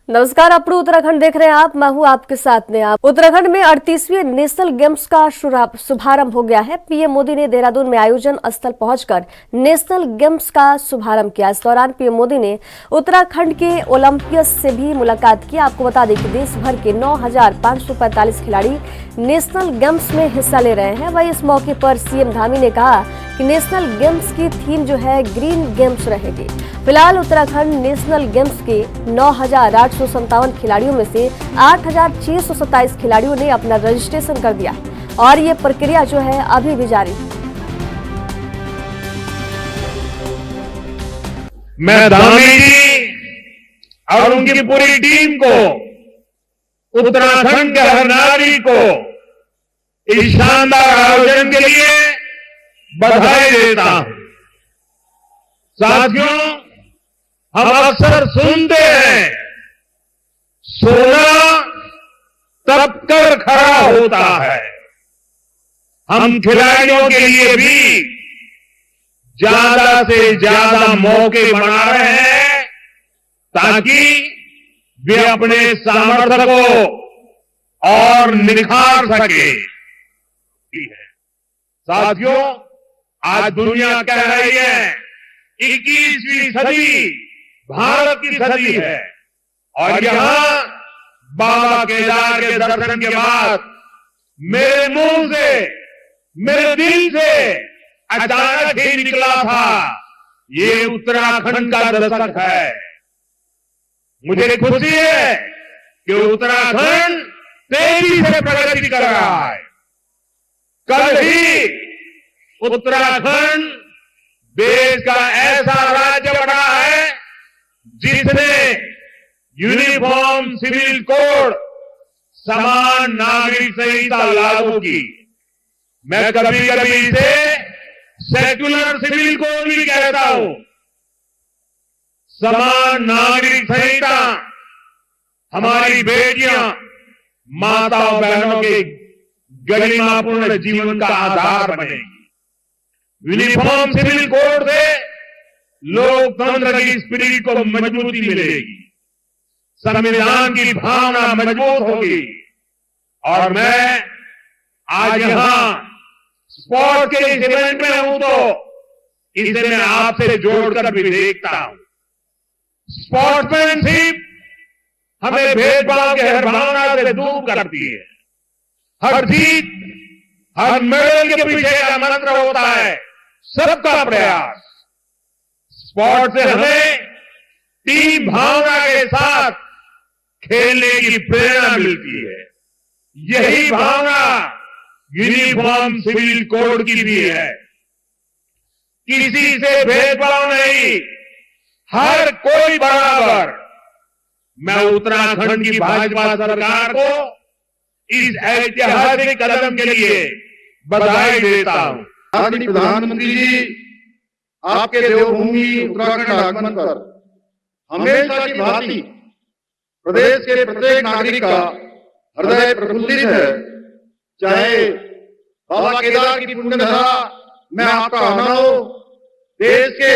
नमस्कार, अपने उत्तराखंड देख रहे हैं आप। मैं हूं आपके साथ में। आप उत्तराखंड में 38वें नेशनल गेम्स का शुभारंभ हो गया है। पीएम मोदी ने देहरादून में आयोजन स्थल पहुंचकर नेशनल गेम्स का शुभारंभ किया। इस दौरान पीएम मोदी ने उत्तराखंड के ओलंपियंस से भी मुलाकात की। आपको बता दें कि देश भर के 9,545 खिलाड़ी नेशनल गेम्स में हिस्सा ले रहे हैं। वहीं इस मौके पर सीएम धामी ने कहा कि नेशनल गेम्स की थीम जो है ग्रीन गेम्स रहेगी। फिलहाल उत्तराखंड नेशनल गेम्स के 9,857 खिलाड़ियों में से 8,627 खिलाड़ियों ने अपना रजिस्ट्रेशन कर दिया और ये प्रक्रिया जो है अभी भी जारी है। मैं धामी जी और उनकी पूरी टीम को, उत्तराखंड के हर नागरिक को इस शानदार आयोजन के लिए बधाई देता हूं। साथियों, हम अक्सर सुनते हैं सोना तप कर खड़ा होता है। हम खिलाड़ियों के लिए भी ज्यादा से ज्यादा मौके बना रहे हैं ताकि वे अपने सामर्थ्य को और निखार सके। साथियों, आज दुनिया कह रही है 21वीं सदी भारत की सदी है और यहां बाबा केदार के दर्शन के बाद मेरे मुंह से, मेरे दिल से अचानक ही निकला था, ये उत्तराखंड का दशक है। मुझे खुशी है कि उत्तराखंड तेजी से प्रगति कर रहा है। कल ही उत्तराखंड देश का ऐसा राज्य बना है जिसने यूनिफॉर्म सिविल कोड, समान नागरिक संहिता लागू की। मैं कभी कभी इसे सेक्युलर सिविल कोड भी कहता हूं। समान नागरिक संहिता हमारी बेटियां, माताओं बहनों के गरिमापूर्ण जीवन का आधार बनेगी। यूनिफॉर्म सिविल कोड से लोकतंत्र की स्पिरिट को मजबूती मिलेगी, संविधान की भावना मजबूत होगी। और मैं आज यहां स्पोर्ट के इस इवेंट में हूं तो इसे मैं आपसे जोड़कर भी देखता हूं। स्पोर्ट्समैनशिप हमें भेदभाव की हर भावना से दूर करती है। हर जीत, हर मेडल के पीछे का मंत्र होता है सबका प्रयास। स्पोर्ट से हमें टीम भावना के साथ खेलने की प्रेरणा मिलती है। यही भावना यूनिफॉर्म सिविल कोड की भी है। किसी से भेदभाव नहीं, हर कोई बराबर। मैं उत्तराखंड की भाजपा सरकार को इस ऐतिहासिक कदम के लिए बधाई देता हूं। आदरणीय प्रधानमंत्री जी, आपके देवभूमि उत्तराखंड आगमन पर हमेशा की भांति प्रदेश के प्रत्येक नागरिक का हृदय प्रफुल्लित है। चाहे बाबा केदार की पुण्यधरा में आपका आना हो, देश के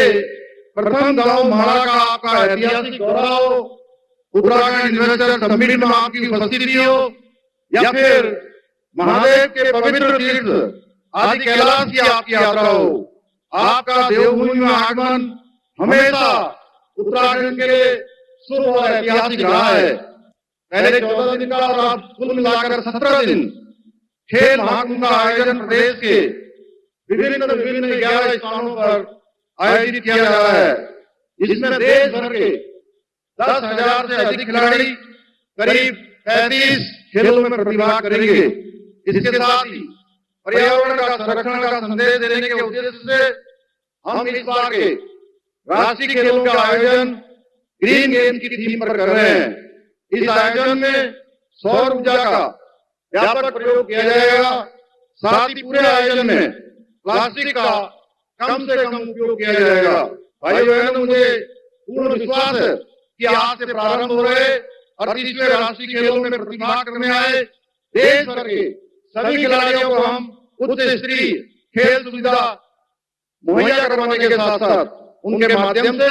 प्रथम गांव माड़ा का आपका ऐतिहासिक दौरा हो, उत्तराखंड इन्वेस्टर समिट में आपकी उपस्थिति हो, या फिर महादेव के पवित्र तीर्थ आदि कैलाश की आपकी यात्रा हो, आपका देवभूमि में आगमन हमेशा उत्तराखंड के लिए शुभ और ऐतिहासिक रहा है। पहले 14 दिन का और अब कुल मिलाकर 17 दिन खेल महाकुंभ का आयोजन प्रदेश के विभिन्न 11 स्थानों पर आयोजित किया जा रहा है, जिसमें देश भर के 10,000 से अधिक खिलाड़ी करीब 35 खेलों में प्रतिभाग करेंगे। इसके साथ ही पर्यावरण का संरक्षण का संदेश देने के उद्देश्य से हम इस बार के राष्ट्रीय खेलों का आयोजन ग्रीन गेम की थीम पर कर रहे हैं। इस आयोजन में सौर ऊर्जा का व्यापक प्रयोग किया जाएगा। साथ ही पूरे आयोजन में प्लास्टिक का कम से कम उपयोग किया जाएगा। भाई बहनों, मुझे पूर्ण विश्वास है कि आज से प्रारंभ हो रहे 38वें राष्ट्रीय खेलों में प्रतिभाग करने आए देश भर के सभी खिलाड़ियों को हम उच्च स्तरीय खेल सुविधा मुहैया करवाने के साथ साथ उनके माध्यम से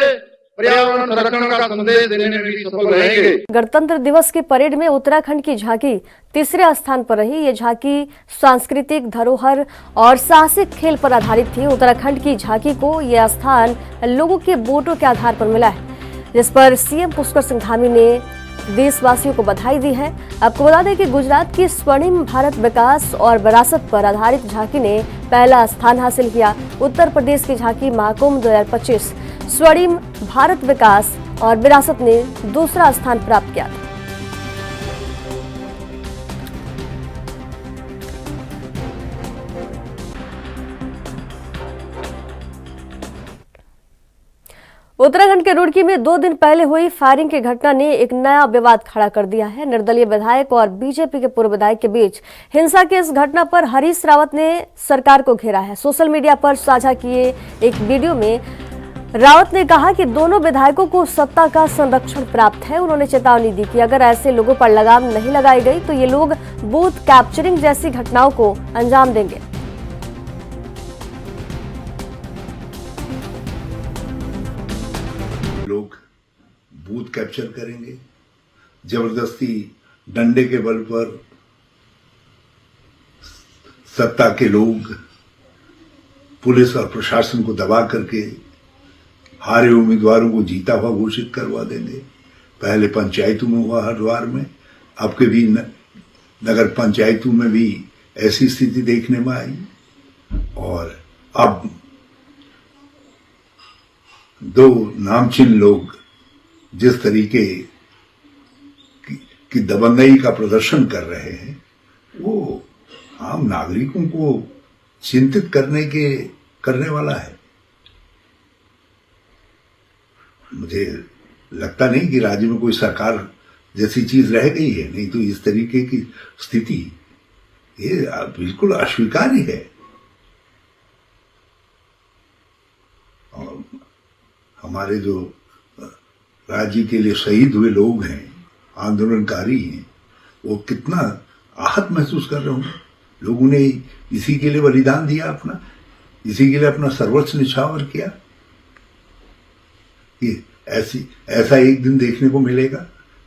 पर्यावरण संरक्षण का संदेश देने में भी सफल रहेंगे। गणतंत्र दिवस की परेड में उत्तराखंड की झांकी तीसरे स्थान पर रही। ये झांकी सांस्कृतिक धरोहर और साहसिक खेल पर आधारित थी। उत्तराखंड की झांकी को यह स्थान लोगों के वोटों के आधार पर मिला है, जिस पर सीएम पुष्कर सिंह धामी ने देशवासियों को बधाई दी है। आपको बता दें कि गुजरात की स्वर्णिम भारत विकास और विरासत पर आधारित झांकी ने पहला स्थान हासिल किया। उत्तर प्रदेश की झांकी महाकुंभ 2025 स्वर्णिम भारत विकास और विरासत ने दूसरा स्थान प्राप्त किया था। उत्तराखंड के रुड़की में 2 दिन पहले हुई फायरिंग की घटना ने एक नया विवाद खड़ा कर दिया है। निर्दलीय विधायक और बीजेपी के पूर्व विधायक के बीच हिंसा की इस घटना पर हरीश रावत ने सरकार को घेरा है। सोशल मीडिया पर साझा किए एक वीडियो में रावत ने कहा कि दोनों विधायकों को सत्ता का संरक्षण प्राप्त है। उन्होंने चेतावनी दी कि अगर ऐसे लोगों पर लगाम नहीं लगाई गई तो ये लोग बूथ कैप्चरिंग जैसी घटनाओं को अंजाम देंगे। लोग बूथ कैप्चर करेंगे, जबरदस्ती डंडे के बल पर सत्ता के लोग पुलिस और प्रशासन को दबा करके हारे उम्मीदवारों को जीता हुआ घोषित करवा देंगे। पहले पंचायतों में हुआ हरिद्वार में, अब के भी नगर पंचायतों में भी ऐसी स्थिति देखने में आई। और अब 2 नामचीन लोग जिस तरीके की दबंगई का प्रदर्शन कर रहे हैं, वो आम नागरिकों को चिंतित करने वाला है। मुझे लगता नहीं कि राज्य में कोई सरकार जैसी चीज रह गई है, नहीं तो इस तरीके की स्थिति ये बिल्कुल अस्वीकार्य है। और हमारे जो राज्य के लिए शहीद हुए लोग हैं, आंदोलनकारी हैं, वो कितना आहत महसूस कर रहे होंगे। लोगों ने इसी के लिए बलिदान दिया, इसी के लिए अपना सर्वस्व निछावर किया। कि ऐसा एक दिन देखने को मिलेगा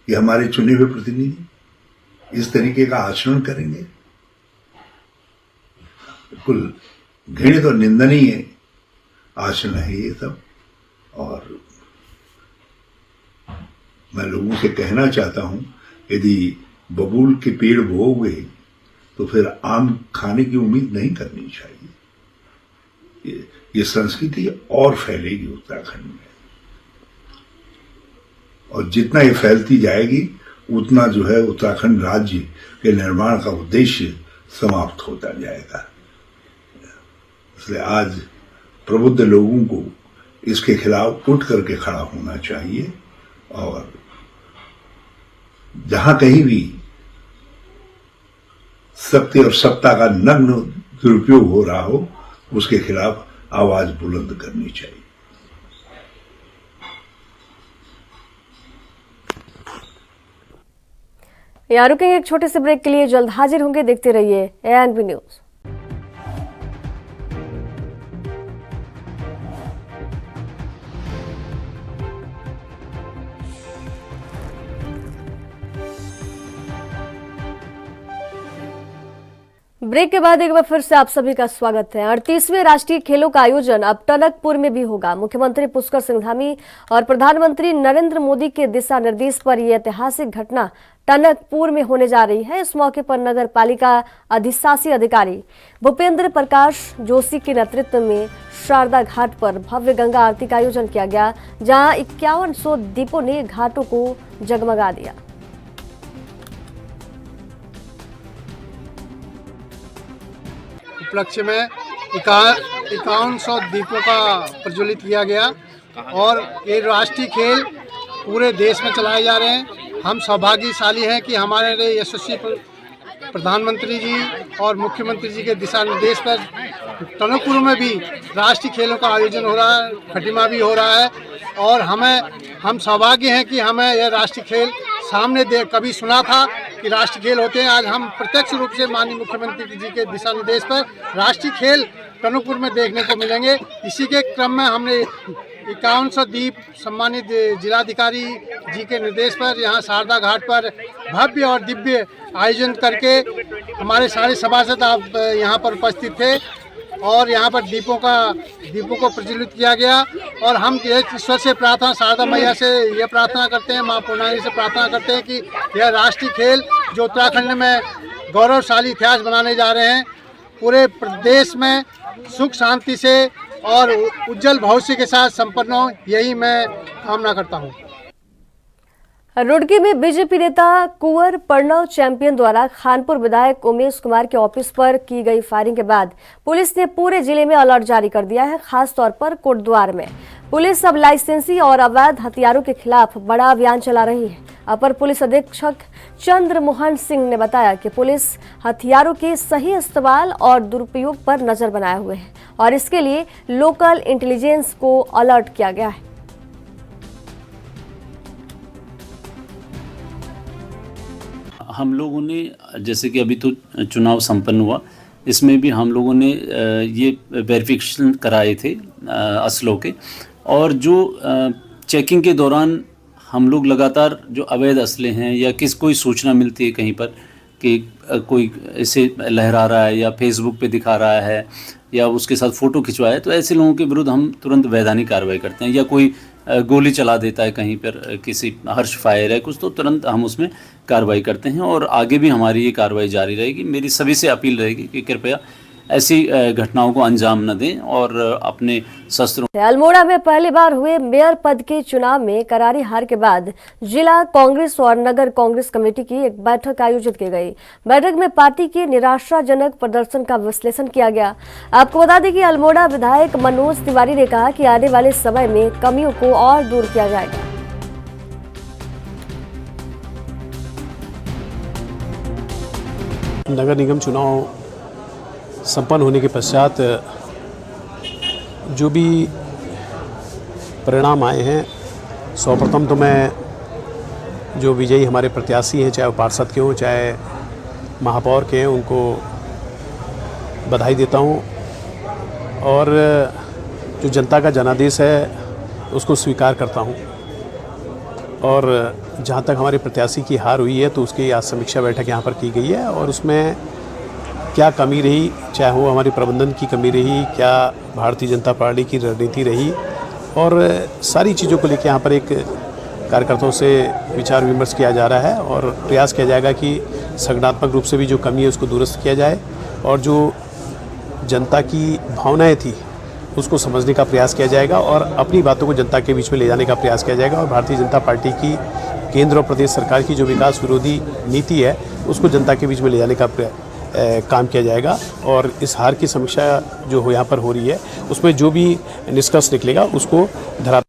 कि हमारे चुने हुए प्रतिनिधि इस तरीके का आचरण करेंगे। बिल्कुल घृणित और निंदनीय आचरण है ये सब। और मैं लोगों से कहना चाहता हूं, यदि बबूल के पेड़ बोओगे तो फिर आम खाने की उम्मीद नहीं करनी चाहिए। ये संस्कृति और फैलेगी उत्तराखंड में, और जितना ये फैलती जाएगी उतना जो है उत्तराखंड राज्य के निर्माण का उद्देश्य समाप्त होता जाएगा। इसलिए आज प्रबुद्ध लोगों को इसके खिलाफ उठ करके खड़ा होना चाहिए, और जहां कहीं भी सत्य और सत्ता का नग्न दुरुपयोग हो रहा हो, उसके खिलाफ आवाज बुलंद करनी चाहिए। यहाँ रुकेंगे एक छोटे से ब्रेक के लिए, जल्द हाजिर होंगे। देखते रहिए एएनबी न्यूज। ब्रेक के बाद एक बार फिर से आप सभी का स्वागत है। 38वें राष्ट्रीय खेलों का आयोजन अब टनकपुर में भी होगा। मुख्यमंत्री पुष्कर सिंह धामी और प्रधानमंत्री नरेंद्र मोदी के दिशा निर्देश पर यह ऐतिहासिक घटना टनकपुर में होने जा रही है। इस मौके पर नगर पालिका अधिशासी अधिकारी भूपेंद्र प्रकाश जोशी के नेतृत्व में शारदा घाट पर भव्य गंगा आरती का आयोजन किया गया, जहां 5100 दीपों ने घाटों को जगमगा दिया। उपलक्ष्य में 5100 दीपों का प्रज्वलित किया गया, और ये राष्ट्रीय खेल पूरे देश में चलाए जा रहे हैं। हम सौभाग्यशाली हैं कि हमारे यशस्वी प्रधानमंत्री जी और मुख्यमंत्री जी के दिशा निर्देश पर टनकपुर में भी राष्ट्रीय खेलों का आयोजन हो रहा है, खटिमा भी हो रहा है। और हम सौभाग्य हैं कि हमें यह राष्ट्रीय खेल सामने कभी सुना था कि राष्ट्रीय खेल होते हैं। आज हम प्रत्यक्ष रूप से माननीय मुख्यमंत्री जी के दिशा निर्देश पर राष्ट्रीय खेल टनकपुर में देखने को मिलेंगे। इसी के क्रम में हमने 5100 दीप सम्मानित जिलाधिकारी जी के निर्देश पर यहाँ शारदा घाट पर भव्य और दिव्य आयोजन करके हमारे सारे सभासद आप यहाँ पर उपस्थित थे और यहाँ पर दीपों को प्रज्वलित किया गया। और हम ईश्वर से प्रार्थना, शारदा मैया से ये प्रार्थना करते हैं, माँ पूर्णागिनी से प्रार्थना करते हैं कि यह राष्ट्रीय खेल जो उत्तराखंड में गौरवशाली इतिहास बनाने जा रहे हैं, पूरे प्रदेश में सुख शांति से और उज्जवल भविष्य के साथ संपन्न हो, यही मैं कामना करता हूँ। रुड़की में बीजेपी नेता कुंवर प्रणव चैंपियन द्वारा खानपुर विधायक उमेश कुमार के ऑफिस पर की गई फायरिंग के बाद पुलिस ने पूरे जिले में अलर्ट जारी कर दिया है। खास तौर पर कोटद्वार में पुलिस अब लाइसेंसी और अवैध हथियारों के खिलाफ बड़ा अभियान चला रही है। अपर पुलिस अधीक्षक चंद्रमोहन सिंह ने बताया कि पुलिस हथियारों के सही इस्तेमाल और दुरुपयोग पर नजर बनाए हुए है और इसके लिए लोकल इंटेलिजेंस को अलर्ट किया गया है। हम लोगों ने, जैसे कि अभी तो चुनाव संपन्न हुआ, इसमें भी हम लोगों ने ये वेरिफिकेशन कराए थे असलों के, और जो चेकिंग के दौरान हम लोग लगातार जो अवैध असले हैं या कोई सूचना मिलती है कहीं पर कि कोई इसे लहरा रहा है या फेसबुक पे दिखा रहा है या उसके साथ फ़ोटो खिंचवाया, तो ऐसे लोगों के विरुद्ध हम तुरंत वैधानिक कार्रवाई करते हैं। या कोई गोली चला देता है कहीं पर, किसी हर्ष फायर है कुछ, तो तुरंत हम उसमें कार्रवाई करते हैं और आगे भी हमारी ये कार्रवाई जारी रहेगी। मेरी सभी से अपील रहेगी कि कृपया ऐसी घटनाओं को अंजाम न दें और अपने शस्त्रों। अल्मोड़ा में पहली बार हुए मेयर पद के चुनाव में करारी हार के बाद जिला कांग्रेस और नगर कांग्रेस कमेटी की एक बैठक आयोजित की गई। बैठक में पार्टी के निराशाजनक प्रदर्शन का विश्लेषण किया गया। आपको बता दें कि अल्मोड़ा विधायक मनोज तिवारी ने कहा कि आने वाले समय में कमियों को और दूर किया जाएगा। नगर निगम चुनाव संपन्न होने के पश्चात जो भी परिणाम आए हैं, सर्वप्रथम तो मैं जो विजयी हमारे प्रत्याशी हैं, चाहे वो पार्षद के हों चाहे महापौर के हैं, उनको बधाई देता हूं और जो जनता का जनादेश है उसको स्वीकार करता हूं। और जहां तक हमारे प्रत्याशी की हार हुई है तो उसकी आज समीक्षा बैठक यहां पर की गई है और उसमें क्या कमी रही, चाहे वो हमारी प्रबंधन की कमी रही, क्या भारतीय जनता पार्टी की रणनीति रही, और सारी चीज़ों को लेकर यहाँ पर एक कार्यकर्ताओं से विचार विमर्श किया जा रहा है और प्रयास किया जाएगा कि संगठनात्मक रूप से भी जो कमी है उसको दुरुस्त किया जाए और जो जनता की भावनाएं थी उसको समझने का प्रयास किया जाएगा और अपनी बातों को जनता के बीच में ले जाने का प्रयास किया जाएगा और भारतीय जनता पार्टी की केंद्र और प्रदेश सरकार की जो विकास विरोधी नीति है उसको जनता के बीच में ले जाने का काम किया जाएगा। और इस हार की समीक्षा जो यहाँ पर हो रही है उसमें जो भी निष्कर्ष निकलेगा उसको धरा।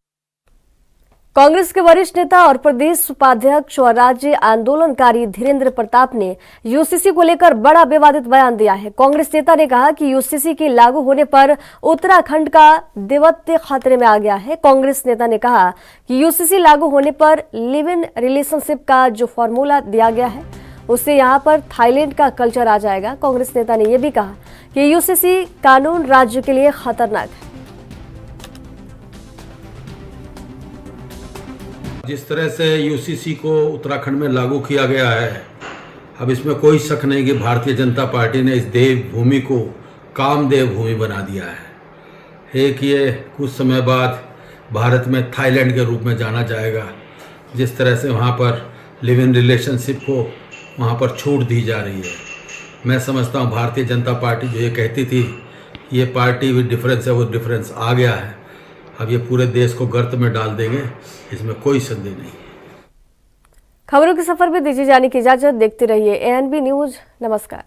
कांग्रेस के वरिष्ठ नेता और प्रदेश उपाध्यक्ष और राज्य आंदोलनकारी धीरेन्द्र प्रताप ने यूसीसी को लेकर बड़ा विवादित बयान दिया है। कांग्रेस नेता ने कहा कि यूसीसी के लागू होने पर उत्तराखंड का देवत्व खतरे में आ गया है। कांग्रेस नेता ने कहा कि यूसीसी लागू होने पर लिव इन रिलेशनशिप का जो फॉर्मूला दिया गया है उससे यहां पर थाईलैंड का कल्चर आ जाएगा। कांग्रेस नेता ने यह भी कहा कि यूसीसी कानून राज्य के लिए खतरनाक है। जिस तरह से यूसीसी को उत्तराखंड में लागू किया गया है, अब इसमें कोई शक नहीं कि भारतीय जनता पार्टी ने इस देव भूमि को कामदेव भूमि बना दिया है। एक ये कुछ समय बाद भारत में थाईलैंड के रूप में जाना जाएगा। जिस तरह से वहाँ पर लिव इन रिलेशनशिप को वहाँ पर छूट दी जा रही है, मैं समझता हूँ भारतीय जनता पार्टी जो ये कहती थी ये पार्टी विद डिफरेंस है, वो डिफरेंस आ गया है। अब ये पूरे देश को गर्त में डाल देंगे, इसमें कोई संदेह नहीं। खबरों के सफर में दीजिए जाने की इजाजत। देखते रहिए ANB न्यूज। नमस्कार।